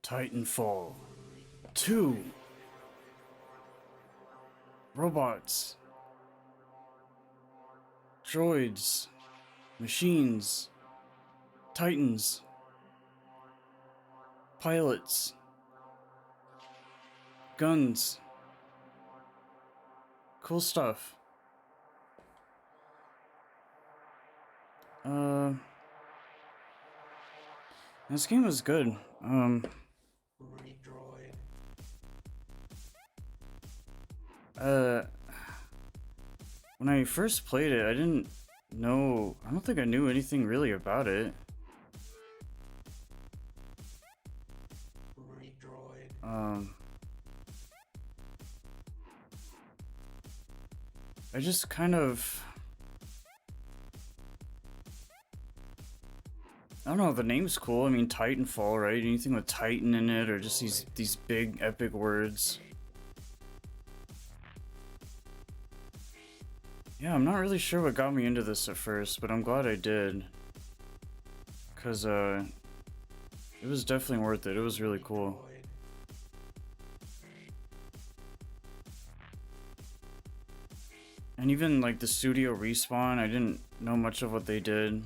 Titanfall 2. Robots, droids, machines, titans, pilots, guns, cool stuff. This game was good. When I first played it, I didn't know, I don't think I knew anything really about it. I just kind of, I don't know, the name's cool. I mean, Titanfall, right? Anything with Titan in it, or just these big epic words. Yeah, I'm not really sure what got me into this at first, but I'm glad I did. Cause it was definitely worth it. It was really cool. And even like the studio Respawn, I didn't know much of what they did.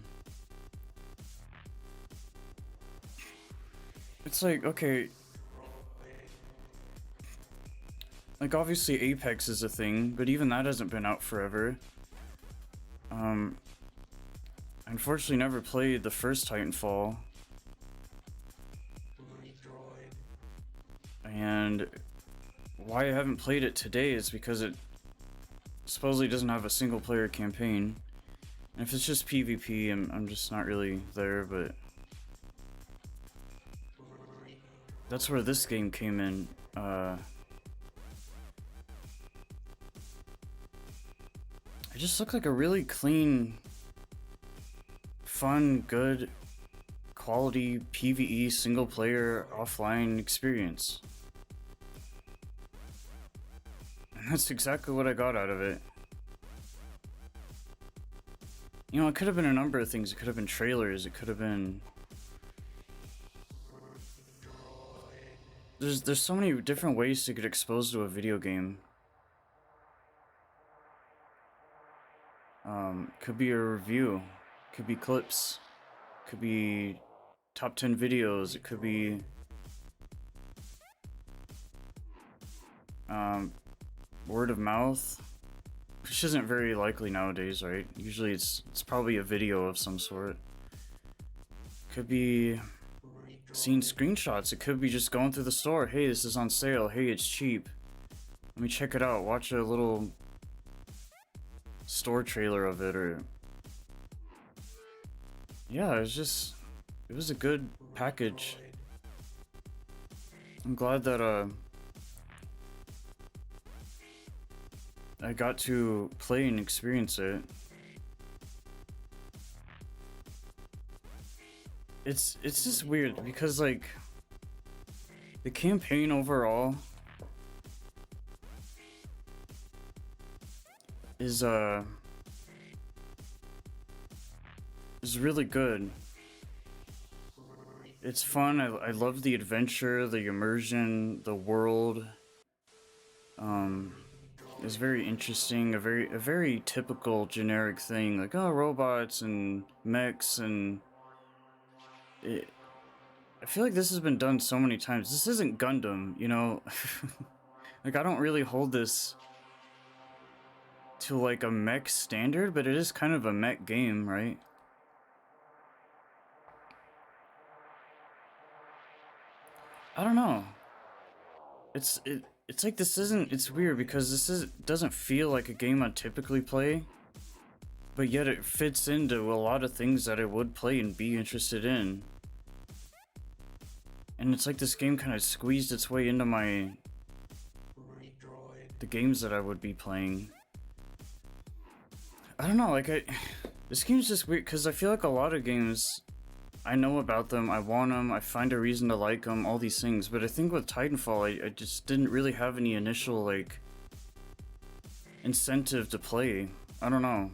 It's like, okay, like obviously Apex is a thing, but even that hasn't been out forever. Unfortunately never played the first Titanfall. And why I haven't played it today is because it supposedly doesn't have a single player campaign. And if it's just PvP, I'm just not really there, but that's where this game came in. It just looked like a really clean, fun, good, quality PvE single player offline experience. And that's exactly what I got out of it. You know, it could have been a number of things. It could have been trailers. It could have been... There's so many different ways to get exposed to a video game. Could be a review. Could be clips. Could be top 10 videos. It could be... word of mouth. Which isn't very likely nowadays, right? Usually it's probably a video of some sort. Could be seeing screenshots. It could be just going through the store. Hey, this is on sale. Hey, it's cheap. Let me check it out. Watch a little store trailer of it, or... Yeah, it was a good package. I'm glad that, I got to play and experience it. It's just weird because like the campaign overall is really good. It's fun. I love the adventure, the immersion, the world. It's very interesting, a very typical generic thing, like, oh, robots and mechs, and I feel like this has been done so many times. This isn't Gundam, you know? Like, I don't really hold this to like a mech standard, but it is kind of a mech game, right? I don't know. It's like this isn't, it's weird because doesn't feel like a game I typically play, but yet it fits into a lot of things that I would play and be interested in. And it's like this game kind of squeezed its way into the games that I would be playing. I don't know, like this game's just weird because I feel like a lot of games, I know about them, I want them, I find a reason to like them, all these things, but I think with Titanfall, I just didn't really have any initial, like, incentive to play. I don't know.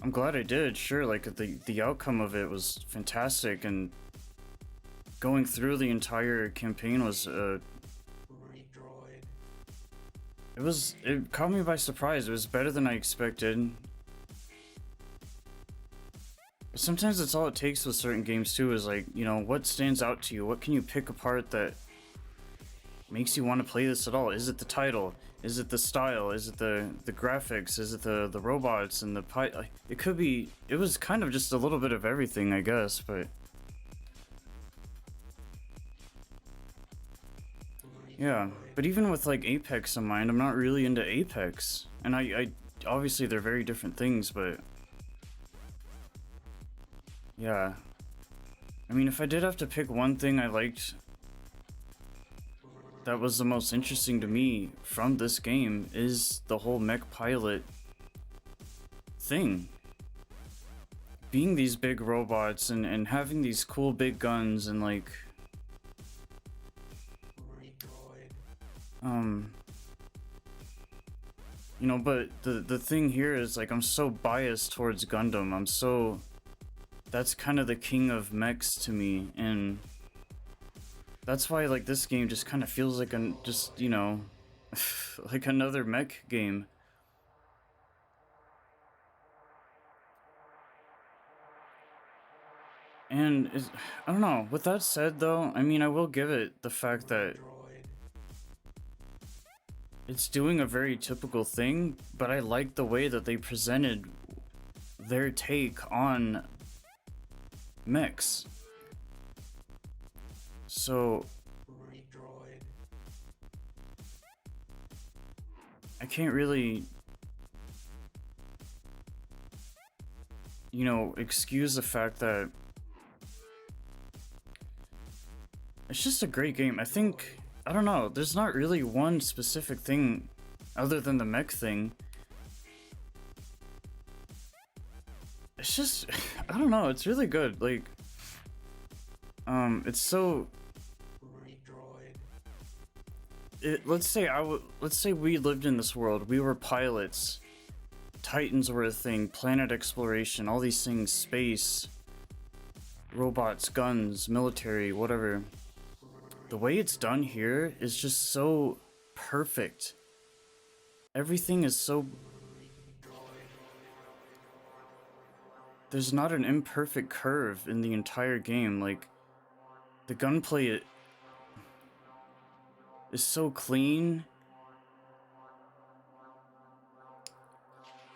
I'm glad I did, sure, like, the outcome of it was fantastic, and going through the entire campaign was it caught me by surprise. It was better than I expected. But sometimes that's all it takes with certain games too, is like, you know, what stands out to you? What can you pick apart that makes you want to play this at all? Is it the title? Is it the style? Is it the graphics? Is it the robots and the it could be, it was kind of just a little bit of everything, I guess, but yeah. But even with like Apex in mind, I'm not really into Apex. And I obviously they're very different things, but yeah. I mean, if I did have to pick one thing I liked that was the most interesting to me from this game, is the whole mech pilot thing. Being these big robots and having these cool big guns and like you know, but the thing here is like I'm so biased towards Gundam. That's kind of the king of mechs to me, and that's why like this game just kind of feels like just, you know, like another mech game. And I don't know, with that said though, I mean, I will give it the fact that it's doing a very typical thing, but I like the way that they presented their take on mechs. So I can't really, you know, excuse the fact that it's just a great game. I think, I don't know, there's not really one specific thing other than the mech thing. It's just, I don't know, it's really good. Like, it's so, let's say we lived in this world, we were pilots, Titans were a thing, planet exploration, all these things, space, robots, guns, military, whatever. The way it's done here is just so perfect. Everything is so... There's not an imperfect curve in the entire game. Like, the gunplay is so clean.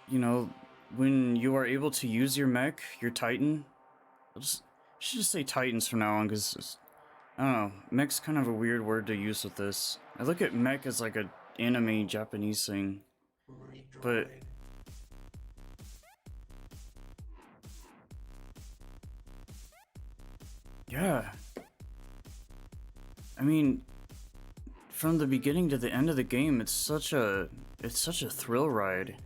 You know, when you are able to use your mech, your Titan... I should just say Titans from now on, because... I don't know, mech's kind of a weird word to use with this. I look at mech as like a anime Japanese thing, but yeah, I mean, from the beginning to the end of the game, it's such a thrill ride.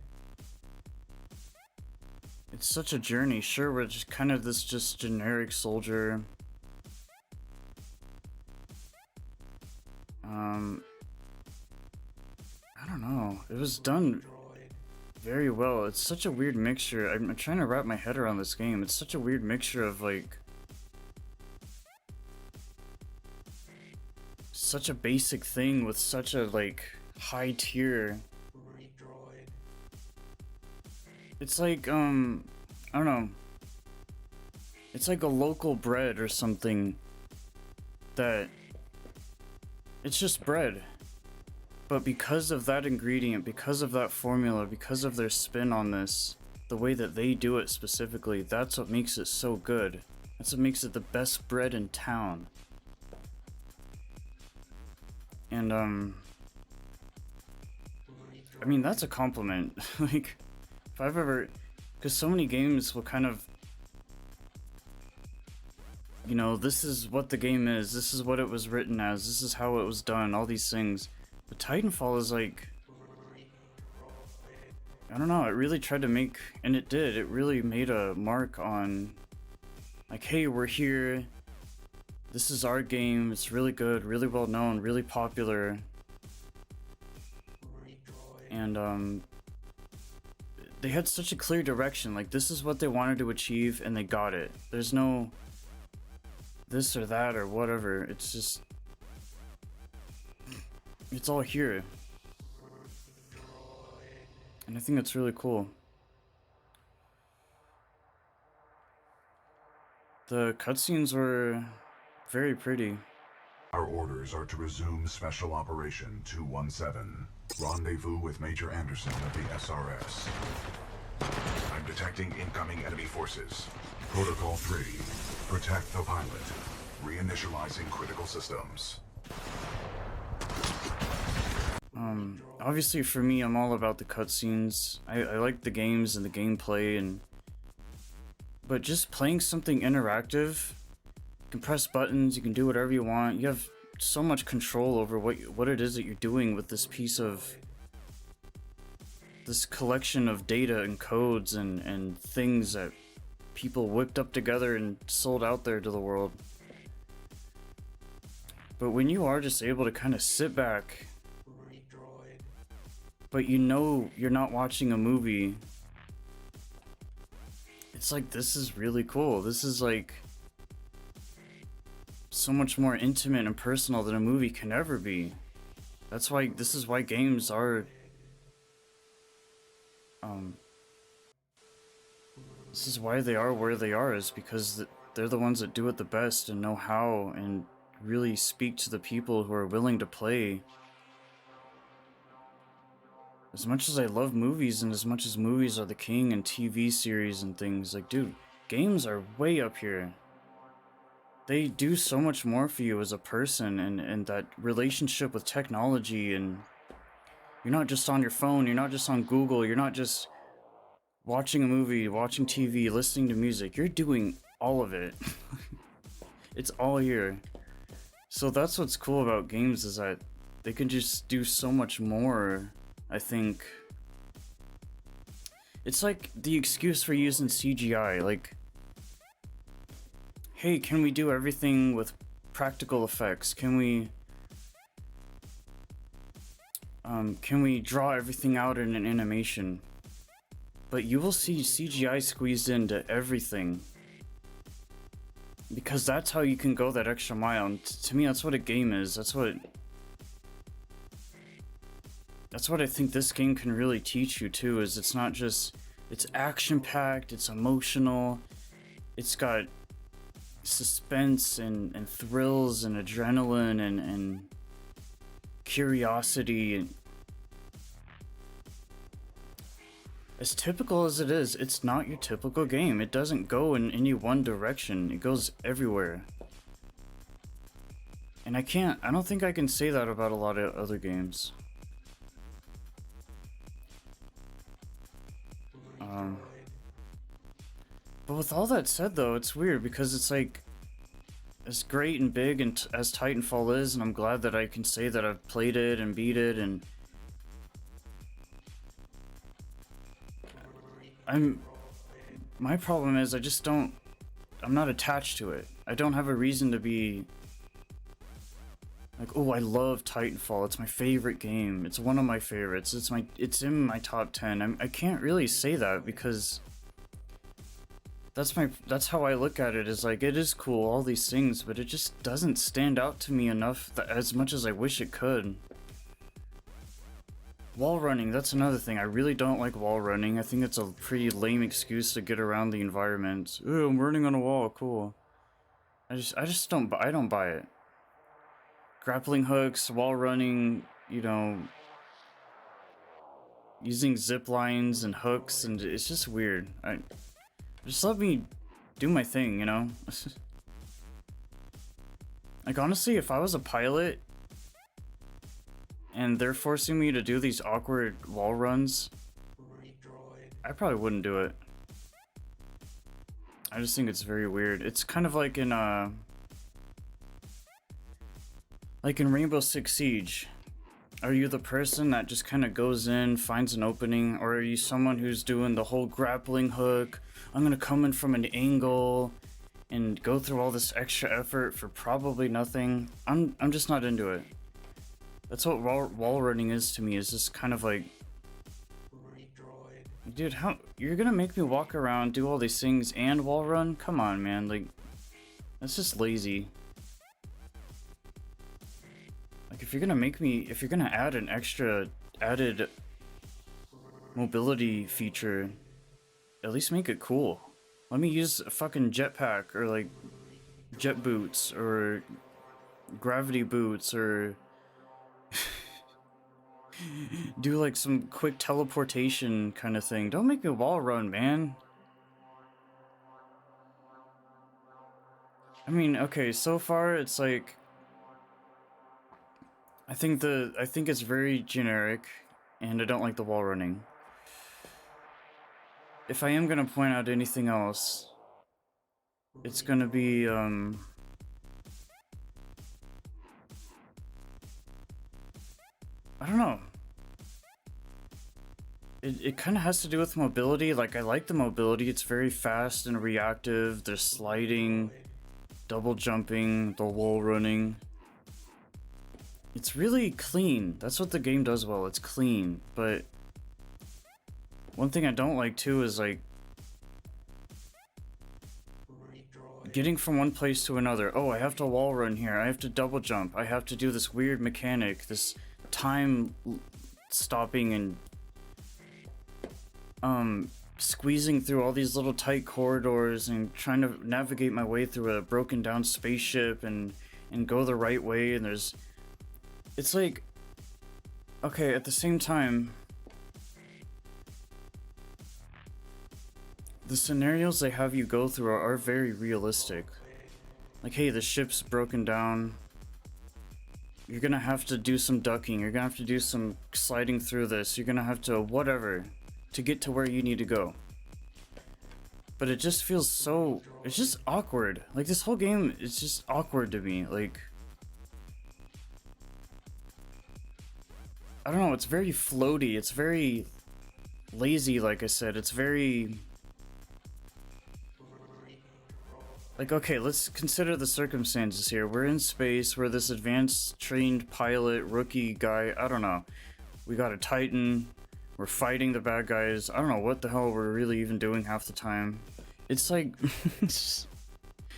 It's such a journey. Sure, we're just kind of this just generic soldier. I don't know. It was done very well. It's such a weird mixture. I'm trying to wrap my head around this game. It's such a weird mixture of like such a basic thing with such a like high tier. It's like I don't know. It's like a local bread or something that it's just bread. But because of that ingredient, because of that formula, because of their spin on this, the way that they do it specifically, that's what makes it so good. That's what makes it the best bread in town. And, I mean, that's a compliment. Like, if I've ever... Because so many games will kind of... You know, this is what the game is, this is what it was written as, this is how it was done, all these things. But Titanfall is like... I don't know, it really tried to make... And it did, it really made a mark on... Like, hey, we're here. This is our game, it's really good, really well known, really popular. And, they had such a clear direction, like, this is what they wanted to achieve, and they got it. There's no this or that or whatever. It's just, it's all here. And I think that's really cool. The cutscenes were very pretty. Our orders are to resume Special Operation 217. Rendezvous with Major Anderson of the SRS. I'm detecting incoming enemy forces. Protocol 3. Protect the pilot. Reinitializing critical systems. Obviously for me, I'm all about the cutscenes. I like the games and the gameplay, but just playing something interactive, you can press buttons, you can do whatever you want. You have so much control over what it is that you're doing with this collection of data and codes and things that people whipped up together and sold out there to the world. But when you are just able to kind of sit back, but you know you're not watching a movie, it's like, this is really cool. This is like so much more intimate and personal than a movie can ever be. That's why, this is why games are this is why they are where they are, is because they're the ones that do it the best and know how and really speak to the people who are willing to play. As much as I love movies, and as much as movies are the king and TV series and things, like, dude, games are way up here. They do so much more for you as a person, and that relationship with technology, and you're not just on your phone, you're not just on Google, you're not just watching a movie, watching TV, listening to music. You're doing all of it. It's all here. So that's what's cool about games, is that they can just do so much more. I think it's like the excuse for using CGI, like, hey, can we do everything with practical effects? Can we draw everything out in an animation? But you will see CGI squeezed into everything, because that's how you can go that extra mile. And to me, that's what a game is. That's what I think this game can really teach you too, is it's not just, it's action-packed, it's emotional, it's got suspense and thrills and adrenaline and curiosity. And as typical as it is, it's not your typical game. It doesn't go in any one direction, it goes everywhere. And I don't think I can say that about a lot of other games. But with all that said, though, it's weird, because it's like, as great and big and as Titanfall is, and I'm glad that I can say that I've played it and beat it, and my problem is I'm not attached to it. I don't have a reason to be like, oh, I love Titanfall, it's my favorite game, it's one of my favorites, it's in my top 10. I can't really say that, because that's how I look at it, is like, it is cool, all these things, but it just doesn't stand out to me enough as much as I wish it could. Wall running, that's another thing. I really don't like wall running. I think it's a pretty lame excuse to get around the environment. Ooh, I'm running on a wall, cool. I don't buy it. Grappling hooks, wall running, you know, using zip lines and hooks, and it's just weird. Just let me do my thing, you know? Like, honestly, if I was a pilot and they're forcing me to do these awkward wall runs, I probably wouldn't do it. I just think it's very weird. It's kind of like in Rainbow Six Siege. Are you the person that just kind of goes in, finds an opening, or are you someone who's doing the whole grappling hook? I'm gonna come in from an angle and go through all this extra effort for probably nothing. I'm just not into it. That's what wall running is to me, is just kind of like, dude, how you're gonna make me walk around, do all these things, and wall run? Come on, man. Like, That's just lazy. Like, if you're gonna add an extra added mobility feature, at least make it cool. Let me use a fucking jetpack, or like jet boots, or gravity boots, or do like some quick teleportation kind of thing. Don't make me wall run, man. I mean, okay, so far it's like I think it's very generic, and I don't like the wall running. If I am gonna point out anything else, it's gonna be I don't know. It kind of has to do with mobility. Like, I like the mobility. It's very fast and reactive. There's sliding, double jumping, the wall running. It's really clean. That's what the game does well. It's clean. But one thing I don't like too is like getting from one place to another. Oh, I have to wall run here. I have to double jump. I have to do this weird mechanic, this time stopping and squeezing through all these little tight corridors and trying to navigate my way through a broken down spaceship and go the right way. And it's like, okay, at the same time, the scenarios they have you go through are very realistic. Like, hey, the ship's broken down. You're gonna have to do some ducking. You're gonna have to do some sliding through this. You're gonna have to whatever to get to where you need to go. But it just feels so... it's just awkward. Like, this whole game is just awkward to me. Like, I don't know, it's very floaty. It's very lazy, like I said. It's very... like, okay, let's consider the circumstances here. We're in space. We're this advanced trained pilot, rookie guy. I don't know. We got a Titan. We're fighting the bad guys. I don't know what the hell we're really even doing half the time. It's like... it's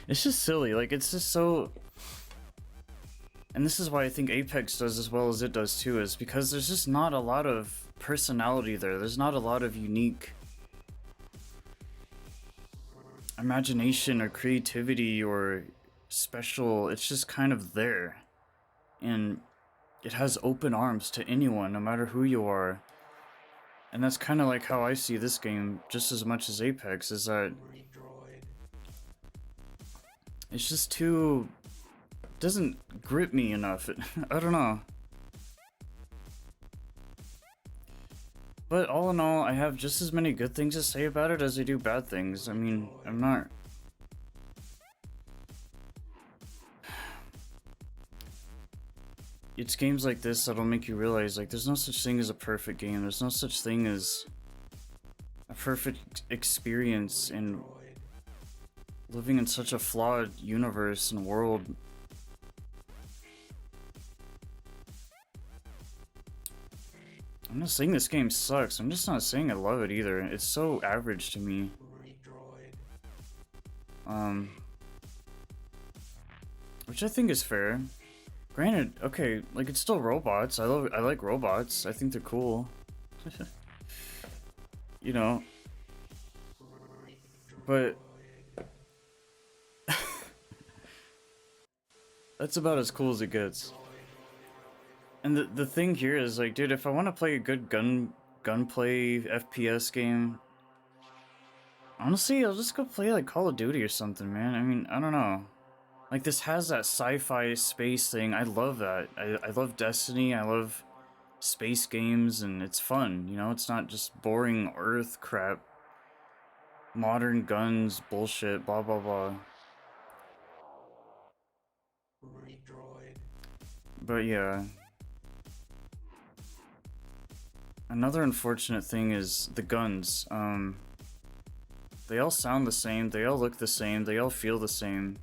just silly. Like, it's just so... and this is why I think Apex does as well as it does too, is because there's just not a lot of personality there. There's not a lot of unique imagination or creativity or special. It's just kind of there. And it has open arms to anyone, no matter who you are. And that's kind of like how I see this game, just as much as Apex, is that it's just too... doesn't grip me enough. I don't know. But all in all, I have just as many good things to say about it as I do bad things. I mean, I'm not... it's games like this that'll make you realize, like, there's no such thing as a perfect game. There's no such thing as a perfect experience in living in such a flawed universe and world. I'm not saying this game sucks. I'm just not saying I love it either. It's so average to me. Which I think is fair. Granted, okay, like, it's still robots. I like robots. I think they're cool. You know. But that's about as cool as it gets. And the thing here is, like, dude, if I want to play a good gunplay FPS game, honestly, I'll just go play like Call of Duty or something, man. I mean, I don't know. Like, this has that sci-fi space thing. I love that. I love Destiny. I love space games, and it's fun, you know? It's not just boring Earth crap. Modern guns, bullshit, blah, blah, blah. But yeah. Another unfortunate thing is the guns. They all sound the same, they all look the same, they all feel the same.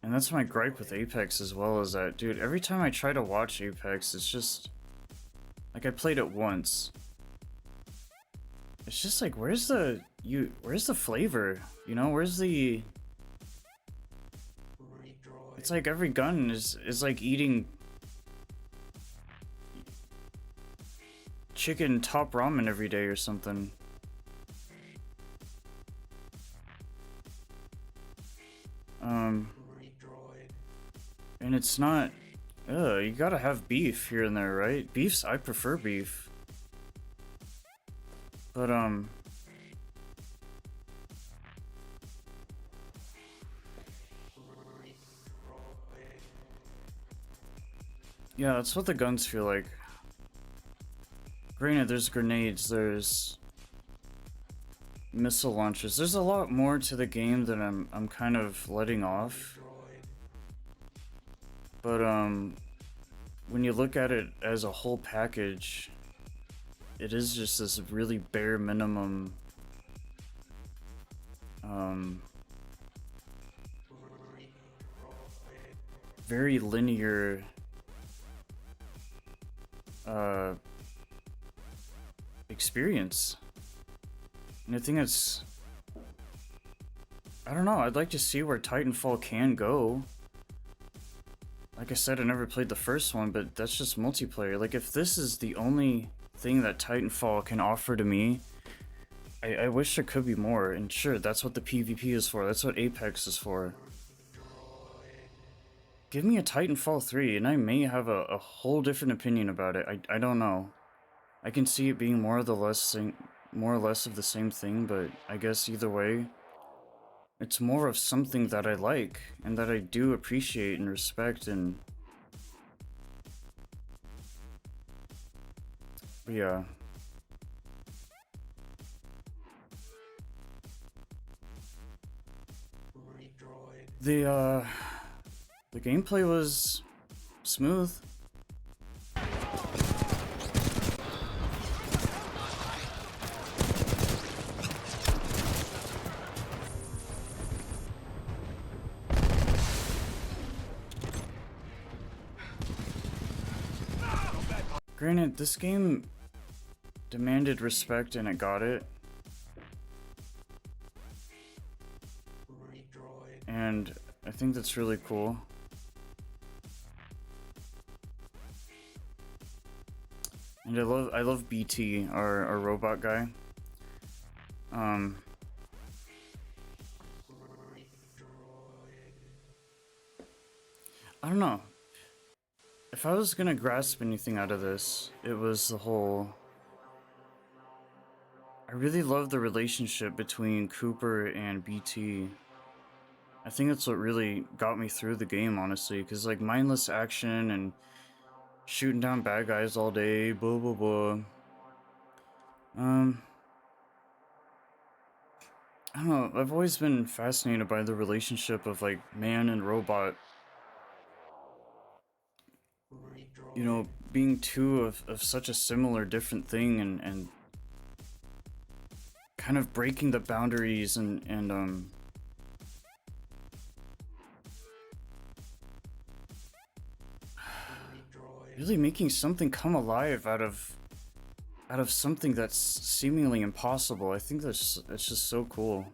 And that's my gripe with Apex as well, is that, dude, every time I try to watch Apex, it's just... like, I played it once. It's just like, where's the flavor? You know, where's the It's like every gun is like eating chicken top ramen every day or something. And it's not. You gotta have beef here and there, right? I prefer beef. But yeah, that's what the guns feel like. Granted, there's grenades, there's missile launchers. There's a lot more to the game than I'm kind of letting off. But when you look at it as a whole package, it is just this really bare minimum very linear experience. And I think it's, I don't know, I'd like to see where Titanfall can go. Like I said, I never played the first one, but that's just multiplayer. Like, if this is the only thing that Titanfall can offer to me, I wish there could be more. And sure, that's what the PvP is for. That's what Apex is for. Give me a Titanfall 3, and I may have a whole different opinion about it. I don't know. I can see it being more or less of the same thing, but I guess either way, it's more of something that I like and that I do appreciate and respect. And yeah, the gameplay was smooth. Granted, this game demanded respect and it got it. And I think that's really cool. And I love BT, our robot guy. I don't know. If I was gonna grasp anything out of this, it was the whole... I really love the relationship between Cooper and BT. I think that's what really got me through the game, honestly, because like mindless action and shooting down bad guys all day, blah blah blah. I don't know, I've always been fascinated by the relationship of like man and robot. You know, being two of such a similar different thing, and kind of breaking the boundaries and really making something come alive out of something that's seemingly impossible. I think that's just so cool.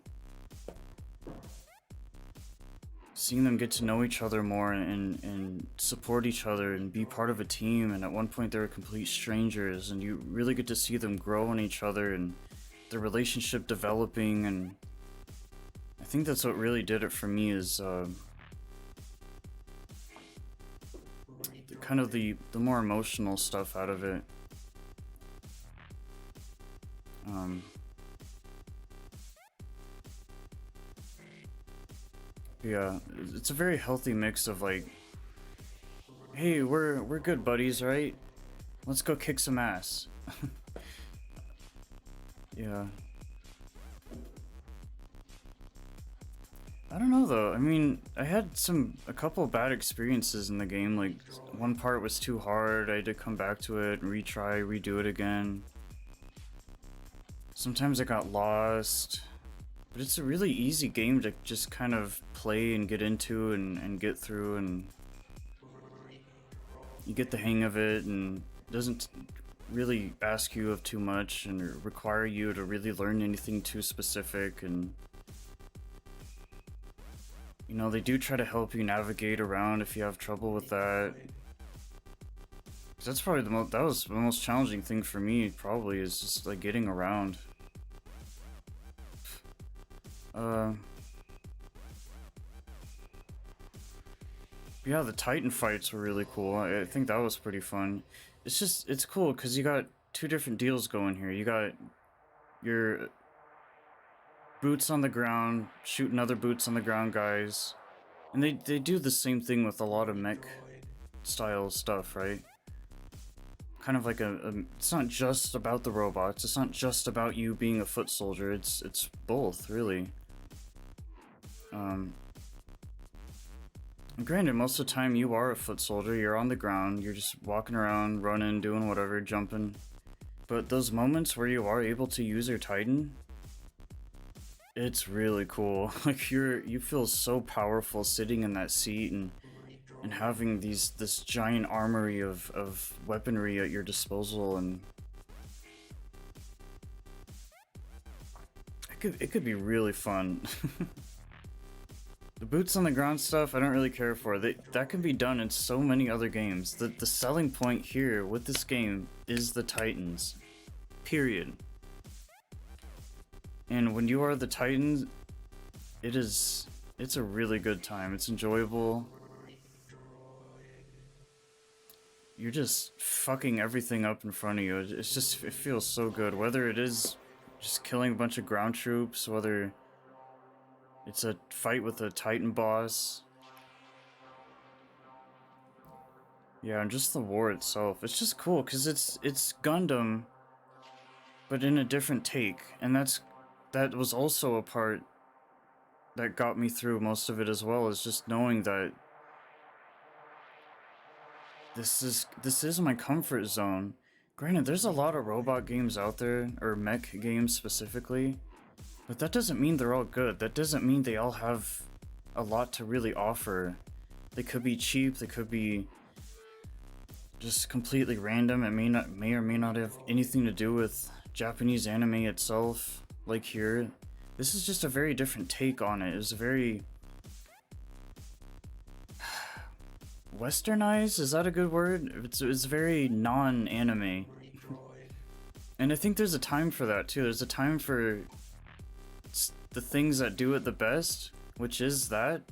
Seeing them get to know each other more and support each other and be part of a team, and at one point they were complete strangers, and you really get to see them grow on each other and their relationship developing. And I think that's what really did it for me, is kind of the more emotional stuff out of it. Yeah, it's a very healthy mix of like, hey, we're good buddies, right? Let's go kick some ass. Yeah. I don't know though. I mean, I had a couple of bad experiences in the game. Like, one part was too hard. I had to come back to it and retry, redo it again. Sometimes I got lost. But it's a really easy game to just kind of play and get into and get through, and you get the hang of it, and it doesn't really ask you of too much and require you to really learn anything too specific. And You know, they do try to help you navigate around if you have trouble with that. 'Cause that's probably that was the most challenging thing for me, probably, is just like getting around. Yeah, the Titan fights were really cool. I think that was pretty fun. It's cool because you got two different deals going here. You got your boots on the ground, shooting other boots on the ground guys. And they do the same thing with a lot of mech style stuff, right? Kind of like it's not just about the robots, it's not just about you being a foot soldier, it's both, really. Granted, most of the time you are a foot soldier, you're on the ground, you're just walking around, running, doing whatever, jumping. But those moments where you are able to use your Titan, it's really cool. Like you feel so powerful sitting in that seat and having this giant armory of weaponry at your disposal, and it could be really fun. The boots on the ground stuff, I don't really care for. That can be done in so many other games. The selling point here with this game is the Titans. Period. And when you are the Titans, it's a really good time. It's enjoyable. You're just fucking everything up in front of you. It feels so good. Whether it is just killing a bunch of ground troops, whether it's a fight with a Titan boss. Yeah, and just the war itself. It's just cool because it's Gundam, but in a different take. And that was also a part that got me through most of it as well, is just knowing that this is my comfort zone. Granted, there's a lot of robot games out there, or mech games specifically, but that doesn't mean they're all good. That doesn't mean they all have a lot to really offer. They could be cheap, they could be just completely random. It may or may not have anything to do with Japanese anime itself. Like here, this is just a very different take on it. It's a very westernized, is that a good word? It's very non-anime. And I think there's a time for that too. There's a time for the things that do it the best, which is that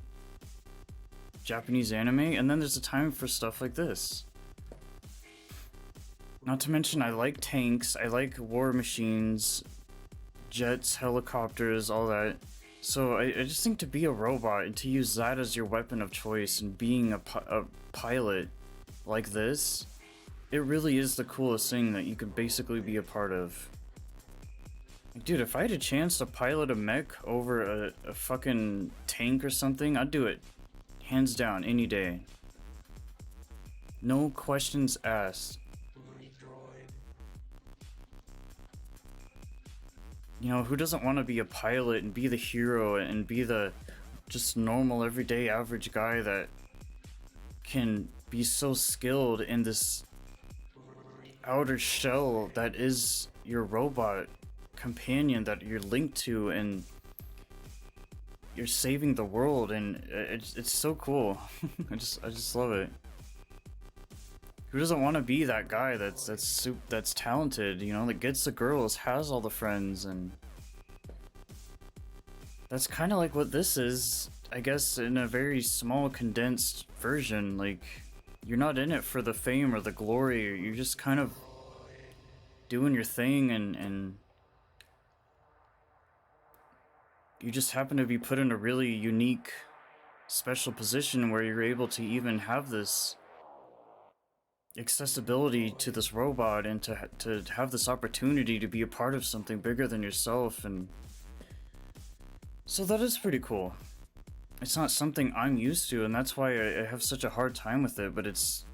Japanese anime, and then there's a time for stuff like this. Not to mention, I like tanks, I like war machines, jets, helicopters, all that. So I just think to be a robot and to use that as your weapon of choice and being a pilot like this, it really is the coolest thing that you could basically be a part of. Dude, if I had a chance to pilot a mech over a fucking tank or something, I'd do it. Hands down, any day. No questions asked. You know, who doesn't want to be a pilot and be the hero and be the just normal, everyday, average guy that can be so skilled in this outer shell that is your robot companion that you're linked to, and you're saving the world, and it's so cool. I just love it. Who doesn't want to be that guy that's talented, you know, that gets the girls, has all the friends, and that's kind of like what this is, I guess, in a very small, condensed version. Like, you're not in it for the fame or the glory, you're just kind of doing your thing, and you just happen to be put in a really unique, special position where you're able to even have this accessibility to this robot, and to have this opportunity to be a part of something bigger than yourself. And so that is pretty cool. It's not something I'm used to, and that's why I have such a hard time with it, but it's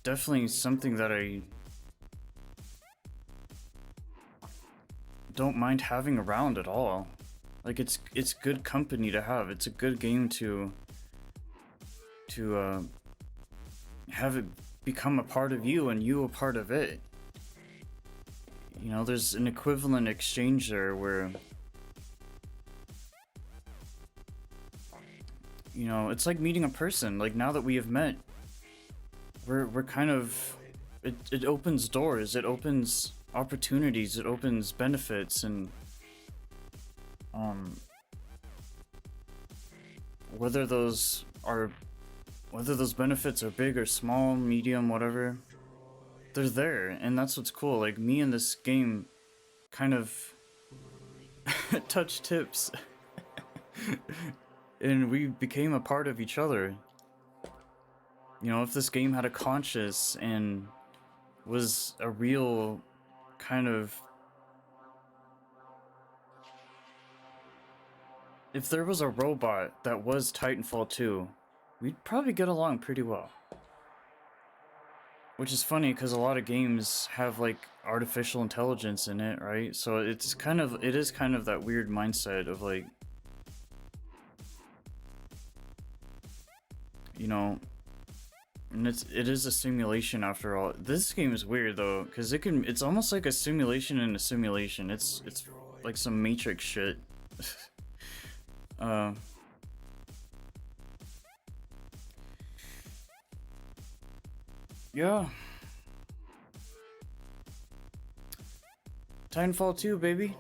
definitely something that I don't mind having around at all. Like, it's good company to have. It's a good game to have it become a part of you and you a part of it. You know, there's an equivalent exchange there where You know, it's like meeting a person. Like, now that we have met, we're kind of, it opens doors, it opens opportunities, it opens benefits, and um whether those are whether those benefits are big or small, medium, whatever, they're there, and that's what's cool. Like, me in this game kind of touch tips and we became a part of each other. You know, if this game had a conscience and was a real kind of, if there was a robot that was Titanfall 2, we'd probably get along pretty well. Which is funny because a lot of games have like artificial intelligence in it, right? So it is kind of that weird mindset of like, you know, and it is a simulation after all. This game is weird though, because it's almost like a simulation in a simulation. It's like some Matrix shit. uh yeah. Titanfall 2, baby.